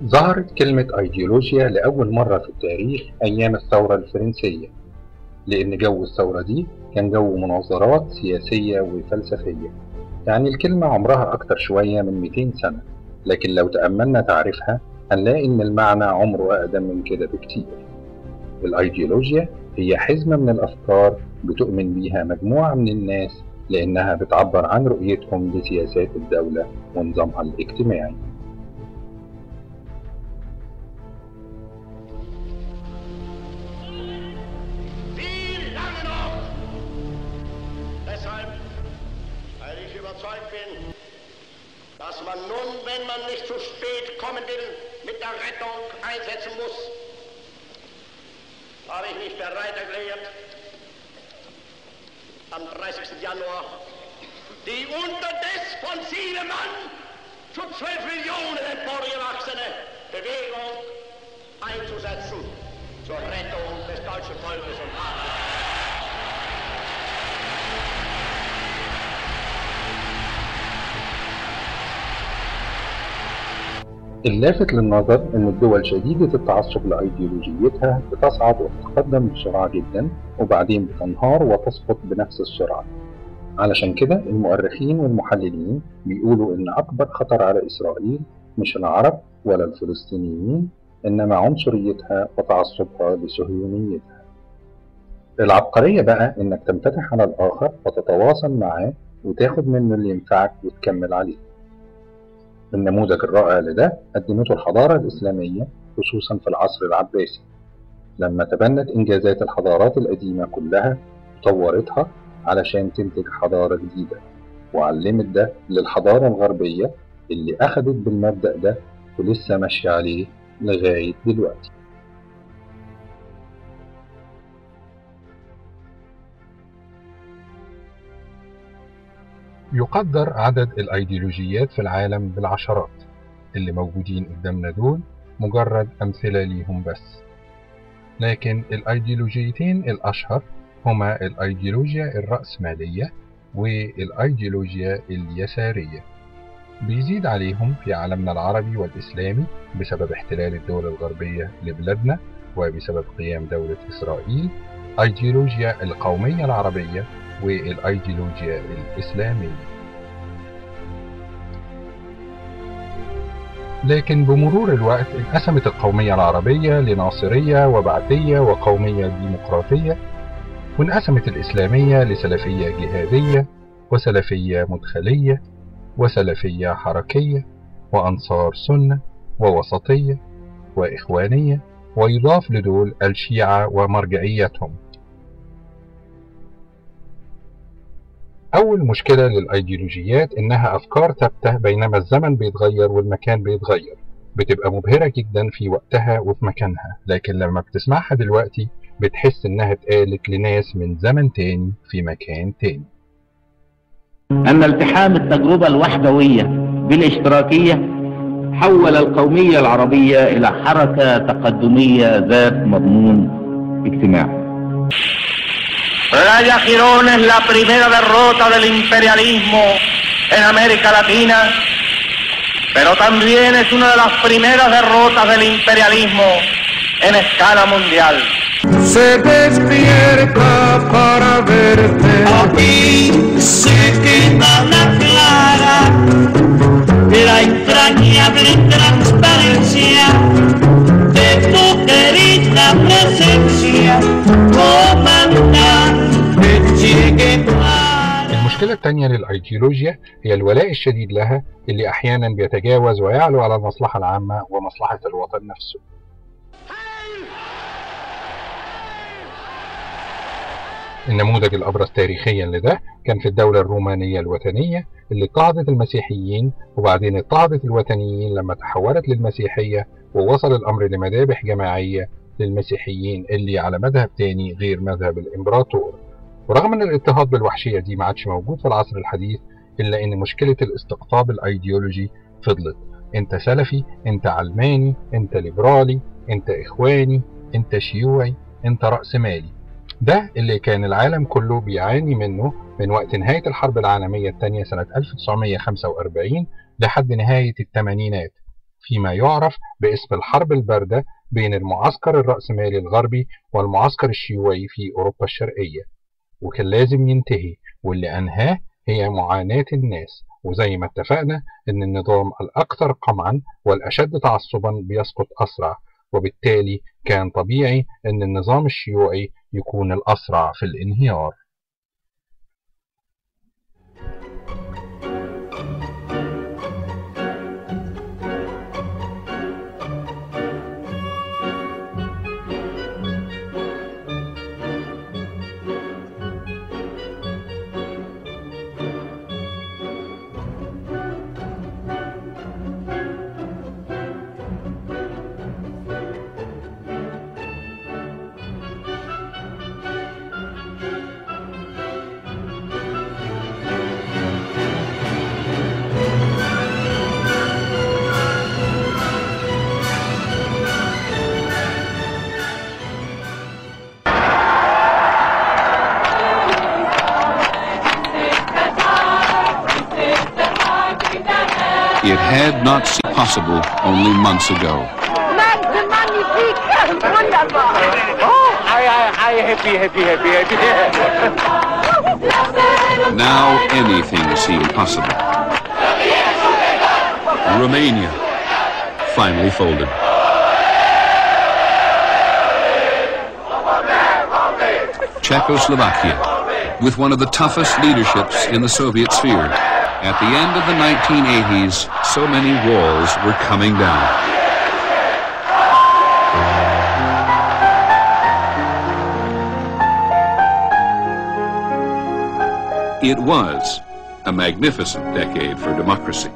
ظهرت كلمة أيديولوجيا لأول مرة في التاريخ أيام الثورة الفرنسية، لأن جو الثورة دي كان جو مناظرات سياسية وفلسفية. يعني الكلمة عمرها أكتر شوية من 200 سنة، لكن لو تأملنا تعريفها هنلاقي إن المعنى عمره أقدم من كده بكتير. الأيديولوجيا هي حزمة من الأفكار بتؤمن بيها مجموعة من الناس لأنها بتعبر عن رؤيتهم لسياسات الدولة ونظامها الاجتماعي. Dass man nun, wenn man nicht zu spät kommen will, mit der Rettung einsetzen muss, habe ich mich bereit erklärt, am 30. Januar die unterdes von 7 Mann zu 12 Millionen emporgewachsene Bewegung einzusetzen zur Rettung des deutschen Volkes und Adels. اللافت للنظر إن الدول شديدة التعصب لأيديولوجيتها بتصعد وتتقدم بسرعة جدا، وبعدين بتنهار وتسقط بنفس السرعة. علشان كده المؤرخين والمحللين بيقولوا إن أكبر خطر على إسرائيل مش العرب ولا الفلسطينيين، إنما عنصريتها وتعصبها لصهيونيتها. العبقرية بقى إنك تنفتح على الآخر وتتواصل معاه وتاخد منه اللي ينفعك وتكمل عليه. النموذج الرائع لده قدمته الحضارة الإسلامية خصوصا في العصر العباسي، لما تبنت إنجازات الحضارات القديمة كلها وطورتها علشان تنتج حضارة جديدة، وعلمت ده للحضارة الغربية اللي أخدت بالمبدأ ده ولسه ماشية عليه لغاية دلوقتي. يقدر عدد الأيديولوجيات في العالم بالعشرات، اللي موجودين قدامنا دول مجرد أمثلة ليهم بس. لكن الأيديولوجيتين الأشهر هما الأيديولوجيا الرأسمالية والأيديولوجيا اليسارية. بيزيد عليهم في عالمنا العربي والإسلامي بسبب احتلال الدول الغربية لبلادنا وبسبب قيام دولة إسرائيل أيديولوجيا القومية العربية والأيديولوجيا الإسلامية. لكن بمرور الوقت انقسمت القومية العربية لناصرية وبعثية وقومية ديمقراطية، وانقسمت الإسلامية لسلفية جهادية وسلفية مدخلية وسلفية حركية وأنصار سنة ووسطية وإخوانية، ويضاف لدول الشيعة ومرجعيتهم. أول مشكلة للأيديولوجيات إنها أفكار ثابتة بينما الزمن بيتغير والمكان بيتغير، بتبقى مبهرة جدا في وقتها وفي مكانها، لكن لما بتسمعها دلوقتي بتحس إنها اتقالت لناس من زمن تاني في مكان تاني. أن التحام التجربة الوحدوية بالاشتراكية حول القومية العربية إلى حركة تقدمية ذات مضمون اجتماعي. Playa Girón es la primera derrota del imperialismo en América Latina, pero también es una de las primeras derrotas del imperialismo en escala mundial. Se despierta para verte. Aquí se queda la clara la entrañable transparencia de tu querida presencia, comandante Che Guevara. المشكلة الثانية للأيديولوجيا هي الولاء الشديد لها اللي أحيانا بيتجاوز ويعلو على المصلحة العامة ومصلحة الوطن نفسه. النموذج الأبرز تاريخيا لده كان في الدولة الرومانية الوثنية اللي اضطهدت المسيحيين وبعدين اضطهدت الوثنيين لما تحولت للمسيحية، ووصل الأمر لمذابح جماعية للمسيحيين اللي على مذهب تاني غير مذهب الإمبراطور. ورغم أن الاضطهاد بالوحشية دي ما عادش موجود في العصر الحديث، إلا أن مشكلة الاستقطاب الأيديولوجي فضلت. أنت سلفي، أنت علماني، أنت ليبرالي، أنت إخواني، أنت شيوعي، أنت رأسمالي. ده اللي كان العالم كله بيعاني منه من وقت نهاية الحرب العالمية الثانية سنة 1945 لحد نهاية الثمانينات. فيما يعرف باسم الحرب الباردة بين المعسكر الرأسمالي الغربي والمعسكر الشيوعي في أوروبا الشرقية، وكان لازم ينتهي، واللي أنهاه هي معاناة الناس. وزي ما اتفقنا إن النظام الأكثر قمعا والأشد تعصبا بيسقط أسرع، وبالتالي كان طبيعي إن النظام الشيوعي يكون الأسرع في الانهيار. It had not seemed possible only months ago. Now anything seemed possible. Romania finally folded. Czechoslovakia, with one of the toughest leaderships in the Soviet sphere. At the end of the 1980s, so many walls were coming down. It was a magnificent decade for democracy.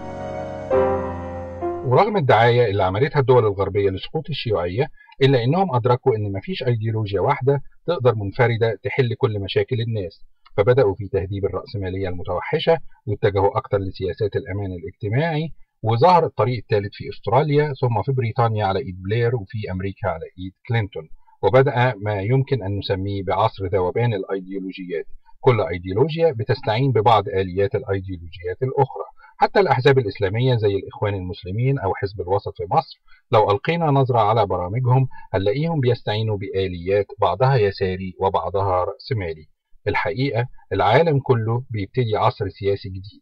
ورغم الدعاية اللي عملتها الدول الغربية لسقوط الشيوعية، إلا إنهم أدركوا إن مفيش أيديولوجيا واحدة تقدر منفردة تحل كل مشاكل الناس، فبدأوا في تهذيب الرأسمالية المتوحشة واتجهوا أكثر لسياسات الأمان الاجتماعي. وظهر الطريق الثالث في أستراليا، ثم في بريطانيا على إيد بلير، وفي أمريكا على إيد كلينتون. وبدأ ما يمكن أن نسميه بعصر ذوبان الأيديولوجيات. كل أيديولوجيا بتستعين ببعض آليات الأيديولوجيات الأخرى. حتى الأحزاب الإسلامية زي الإخوان المسلمين أو حزب الوسط في مصر، لو ألقينا نظرة على برامجهم هنلاقيهم بيستعينوا بآليات بعضها يساري وبعضها رأسمالي. الحقيقة العالم كله بيبتدي عصر سياسي جديد،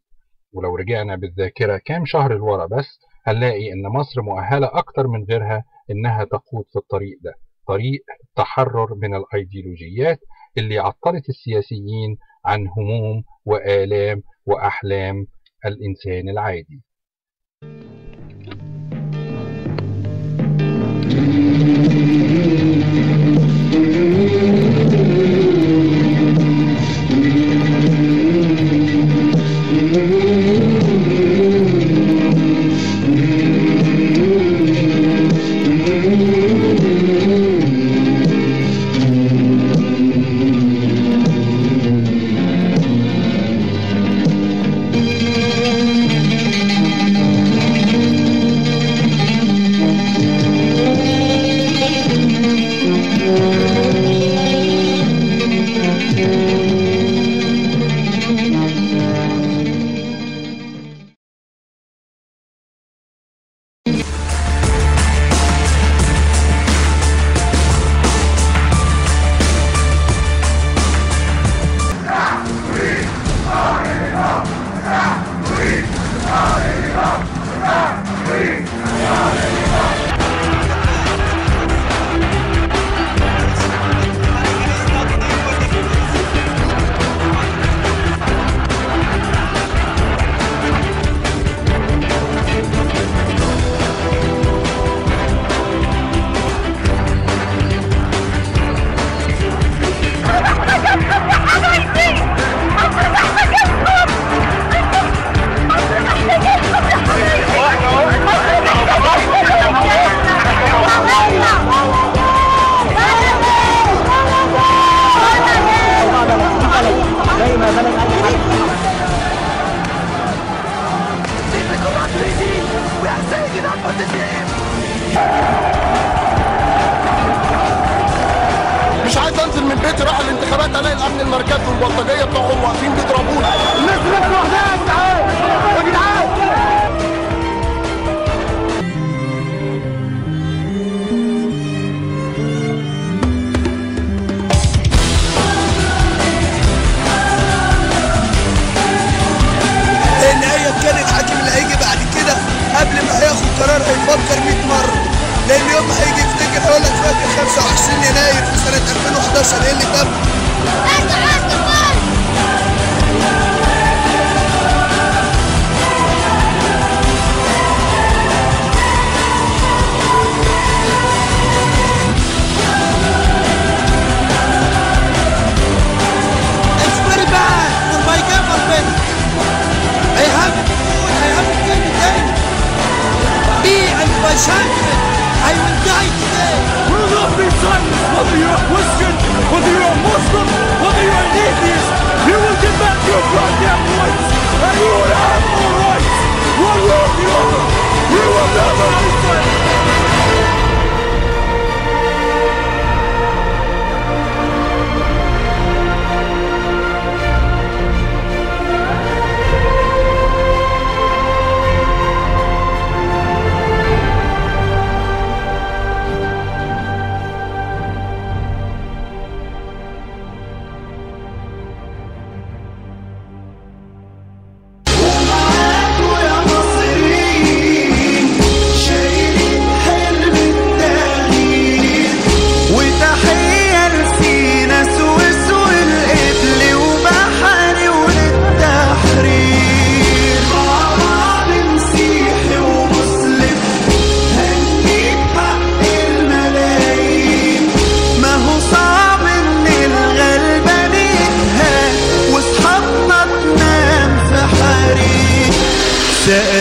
ولو رجعنا بالذاكرة كام شهر لورا بس هنلاقي إن مصر مؤهلة أكتر من غيرها إنها تقود في الطريق ده، طريق التحرر من الأيديولوجيات اللي عطلت السياسيين عن هموم وآلام وأحلام الإنسان العادي. مش عايز انزل من بيتي راح الانتخابات الاقي الامن المركزي والبلطجيه بتوعهم واقفين بيضربونا. الناس لوحدها يا جدعان يا جدعان.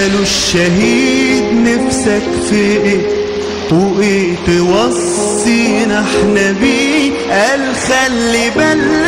سألوا الشهيد نفسك في ايه وايه توصينا احنا بيه، قال خلي بالك